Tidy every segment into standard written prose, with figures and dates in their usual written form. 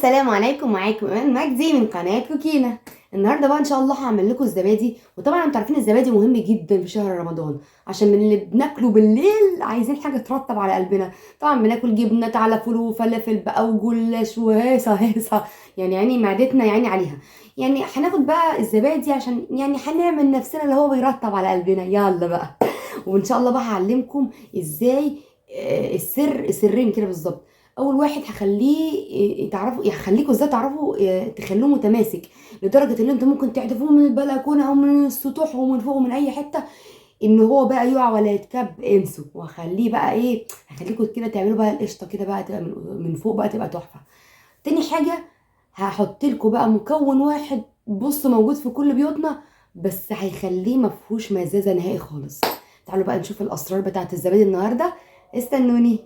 السلام عليكم، معاكم ايمان مجدي من قناه كوكينا. النهارده بقى ان شاء الله هعمل لكم الزبادي. وطبعا انتوا عارفين الزبادي مهم جدا في شهر رمضان، عشان من اللي بناكله بالليل عايزين حاجه ترطب على قلبنا. طبعا بناكل جبنه على فول وفلافل بقى وجلاش وهيصه هيصه، يعني معدتنا عليها. هناخد بقى الزبادي عشان هنعمل نفسنا اللي هو بيرطب على قلبنا. يلا بقى. وان شاء الله بقى هعلمكم ازاي. سرين كده بالظبط. اول واحد هخليه تعرفوا، هخليكم ازاي تعرفوا تخلوه متماسك لدرجه ان انتوا ممكن تحدفوه من البلكونه او من السطوح ومن فوق ومن اي حته، ان هو بقى يقع ولا يتكب. انسوا. وهخليه بقى هخليكم كده تعملوا بقى القشطه كده بقى تبقى من فوق بقى تبقى تحفه. تاني حاجه هحط لكم بقى مكون واحد، بص، موجود في كل بيوتنا بس هيخليه مفهوش مزازه نهائي خالص. تعالوا بقى نشوف الاسرار بتاعت الزبادي النهارده. استنوني.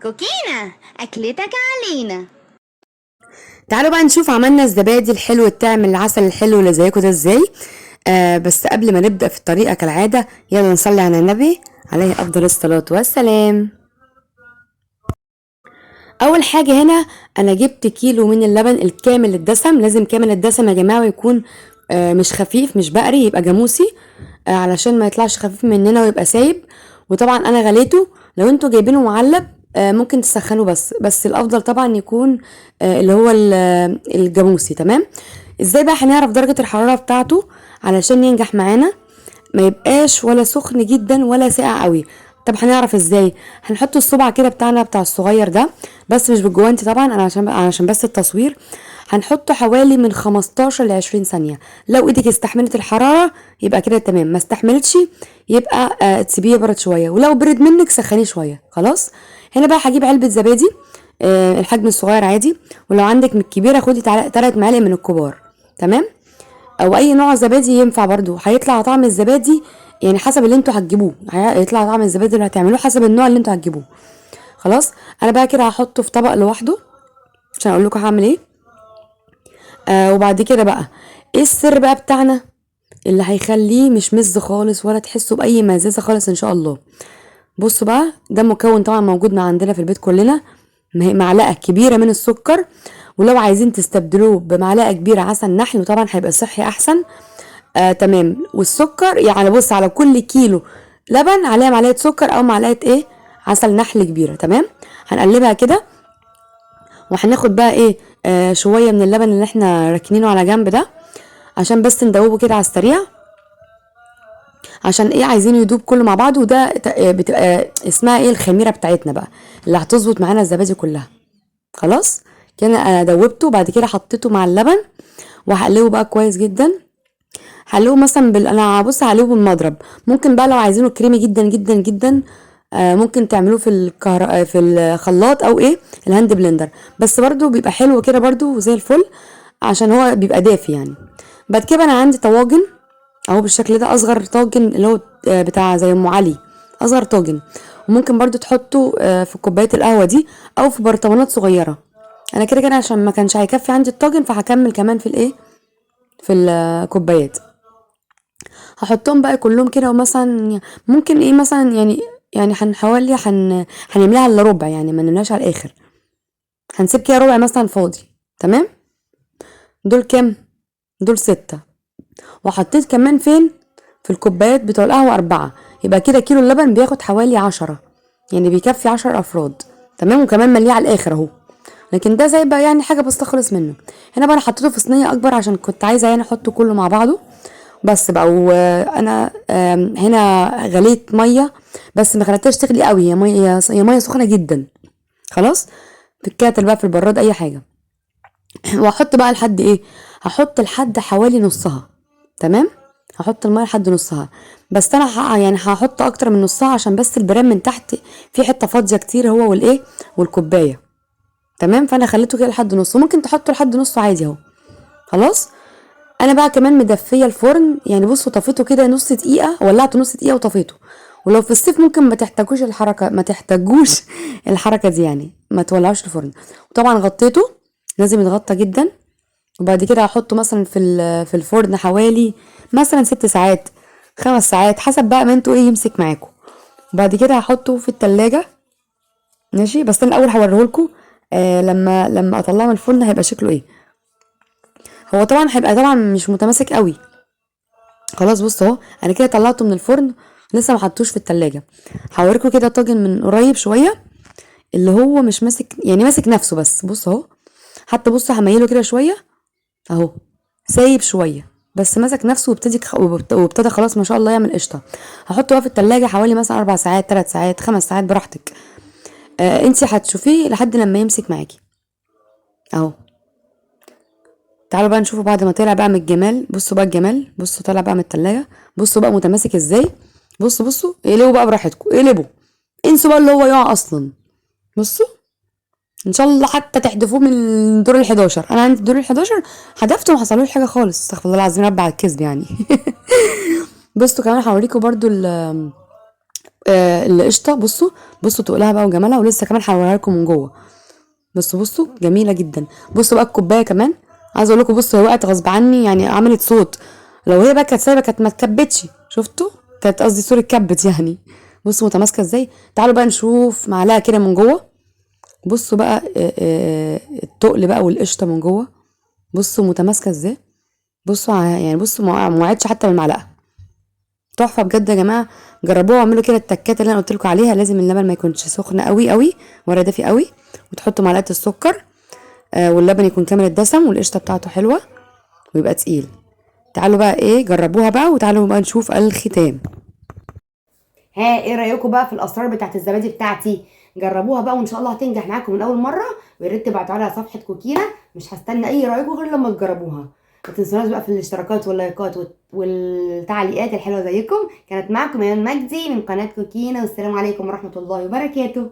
كوكينا، أكلتك علينا. تعالوا بقى نشوف عملنا الزبادي الحلو الطعم العسل الحلو اللي زيكم ده ازاي. بس قبل ما نبدأ في الطريقة كالعادة، يلا نصلي على النبي عليه أفضل الصلاة والسلام. أول حاجة هنا أنا جبت كيلو من اللبن الكامل الدسم. لازم كامل الدسم يا جماعة، ويكون مش خفيف، مش بقري، يبقى جاموسي، علشان ما يطلعش خفيف مننا ويبقى سايب. وطبعا أنا غليته. لو انتوا جايبينه معلب ممكن تسخنوه، بس الافضل طبعا يكون اللي هو الجاموسي. تمام. ازاي بقى هنعرف درجة الحرارة بتاعته علشان ينجح معانا؟ ما يبقاش ولا سخن جدا ولا ساقع قوي. طب هنعرف ازاي؟ هنحط الصبع كده بتاعنا بتاع الصغير ده، بس مش بالجوانتي طبعا، انا عشان بس التصوير. هنحطه حوالي من 15 ل 20 ثانيه. لو ايدك استحملت الحراره يبقى كده تمام، ما استحملتش يبقى تسيبيه يبرد شويه، ولو برد منك سخنيه شويه. خلاص. هنا بقى هجيب علبه زبادي الحجم الصغير عادي، ولو عندك من الكبيره خدي 3 معالق من الكبار. تمام. او اي نوع زبادي ينفع برضو، هيطلع طعم الزبادي يعني حسب اللي انتوا هتجيبوه. هيطلع طعم الزبادي اللي هتعملوه حسب النوع اللي انتوا هتجيبوه. خلاص. انا بقى كده هحطه في طبق لوحده عشان اقول لكم هعمل ايه. وبعد كده بقى ايه السر بقى بتاعنا اللي هيخليه مش مز خالص ولا تحسوا باي مزازه خالص ان شاء الله؟ بصوا بقى، ده مكون طبعا موجود عندنا في البيت كلنا. معلقه كبيره من السكر، ولو عايزين تستبدلوه بمعلقه كبيره عسل نحل وطبعا هيبقى صحي احسن. تمام. والسكر يعني بص، على كل كيلو لبن عليها معلقه سكر او معلقه عسل نحل كبيره. تمام. هنقلبها كده، وهناخد بقى شويه من اللبن اللي احنا راكنينه على جنب ده، عشان بس ندوبه كده على السريع، عشان عايزينه يدوب كله مع بعض. وده بتبقى اسمها الخميره بتاعتنا بقى اللي هتظبط معانا الزبادي كلها. خلاص. كده انا دوبته، وبعد كده حطيته مع اللبن وهقلبه بقى كويس جدا. هقلبه مثلا انا بص هقلبه بالمضرب. ممكن بقى لو عايزينه كريمي جدا جدا جدا ممكن تعملوه في الخلاط او الهاند بلندر، بس برضو بيبقى حلو كده برضو زي الفل، عشان هو بيبقى دافي يعني. بعد كده انا عندي طواجن اهو بالشكل ده، اصغر طاجن اللي هو بتاع زي ام علي، اصغر طاجن. وممكن برضو تحطوا في كوبايه القهوه دي او في برطمانات صغيره. انا كده كده عشان ما كانش هيكفي عندي الطاجن، فهكمل كمان في الكوبايات. هحطهم بقى كلهم كده، ومثلا ممكن مثلا يعني هنحاول هنملاها الا ربع، يعني ما نملاش على الاخر، هنسيب كده ربع مثلا فاضي. تمام. دول كام؟ دول 6. وحطيت كمان فين في الكوبايات بتوع القهوة 4، يبقى كده كيلو اللبن بياخد حوالي 10، يعني بيكفي 10 أفراد. تمام. وكمان مليه على الآخر أهو، لكن ده زي بقى حاجة بستخلص منه. هنا بقى أنا حطيته في صينية أكبر عشان كنت عايزة أحطه كله مع بعضه. بس بقى وأنا هنا غليت مية، بس ما خليتهاش تغلي قوي، هي مية سخنة جدا. خلاص. في الكاتل بقى في البراد أي حاجة. وهحط بقى لحد هحط لحد حوالي نصها. تمام. هحط الميه لحد نصها، بس انا هحط اكتر من نصها عشان بس البرام من تحت في حته فاضيه كتير، هو والكوبايه. تمام. فانا خليته كده لحد نص، وممكن تحطه لحد نصه عادي اهو. خلاص. انا بقى كمان مدفيه الفرن، بصوا طفيته كده نص دقيقه، ولعته نص دقيقه وطفيته. ولو في الصيف ممكن ما تحتاجوش الحركه دي، ما تولعوش الفرن. وطبعا غطيته، لازم يتغطى جدا. وبعد كده هحطه مثلا في الفرن حوالي مثلا 6 ساعات 5 ساعات، حسب بقى ما انتوا يمسك معاكم. وبعد كده هحطه في التلاجة ماشي، بس انا الاول هوريهولكوا لما اطلعه من الفرن هيبقى شكله ايه. هو طبعا هيبقى طبعا مش متماسك قوي. خلاص بص اهو، انا كده طلعته من الفرن، لسه ما حطوش في التلاجة. هوريكوا كده طاجن من قريب شويه، اللي هو مش ماسك، يعني ماسك نفسه بس. بص اهو، حتى بص هميله كده شويه اهو، سايب شويه بس ماسك نفسه، وابتدى خلاص ما شاء الله يعمل قشطه. هحطه بقى في التلاجة حوالي مثلا 4 ساعات، 3 ساعات، 5 ساعات براحتك. انتي هتشوفيه لحد لما يمسك معاكي اهو. تعالوا بقى نشوفه بعد ما طلع بقى من الجمال. بصوا بقى الجمال، بصوا طلع بقى من التلاجة، بصوا بقى متماسك ازاي. بصوا اقلبوا بقى براحتكم، اقلبوا، انسوا بقى اللي هو يقع اصلا. بصوا، ان شاء الله حتى تحدفوه من الدور ال11. انا عندي الدور ال11 حدفته وما حصلوش حاجه خالص، استغفر الله العظيم رب على الكذب يعني. بصوا كمان هوريكم برضو القشطه. بصوا تقلها بقى وجمالها، ولسه كمان هوريها لكم من جوه. بصوا جميله جدا. بصوا بقى الكوبايه كمان، عايزه اقول لكم بصوا هي وقعت غصب عني، يعني عملت صوت. لو هي بقى كانت سايبه كانت ما اتكبتش. شفتوا؟ كانت قصدي سوري اتكبت يعني. بصوا متماسكه ازاي. تعالوا بقى نشوف معلقه كده من جوه. بصوا بقى التقل بقى والقشطه من جوه، بصوا متماسكه ازاي. بصوا يعني بصوا ما وقعتش حتى بالمعلقه. تحفه بجد يا جماعه، جربوها واعملوا كده التكات اللي انا قلت لكم عليها. لازم اللبن ما يكونش سخن قوي قوي ولا دافي قوي، وتحطوا معلقه السكر، واللبن يكون كامل الدسم، والقشطه بتاعته حلوه ويبقى تقيل. تعالوا بقى ايه جربوها بقى، وتعالوا بقى نشوف الختام. ها ايه رايكم بقى في الاسرار بتاعت الزبادي بتاعتي؟ جربوها بقى وان شاء الله هتنجح معاكم من اول مره. ويا ريت تبعتوا على صفحه كوكينا، مش هستنى اي رايكم غير لما تجربوها. ما تنسوناش بقى في الاشتراكات واللايكات والتعليقات الحلوه زيكم. كانت معكم ايمان مجدي من قناه كوكينا، والسلام عليكم ورحمه الله وبركاته.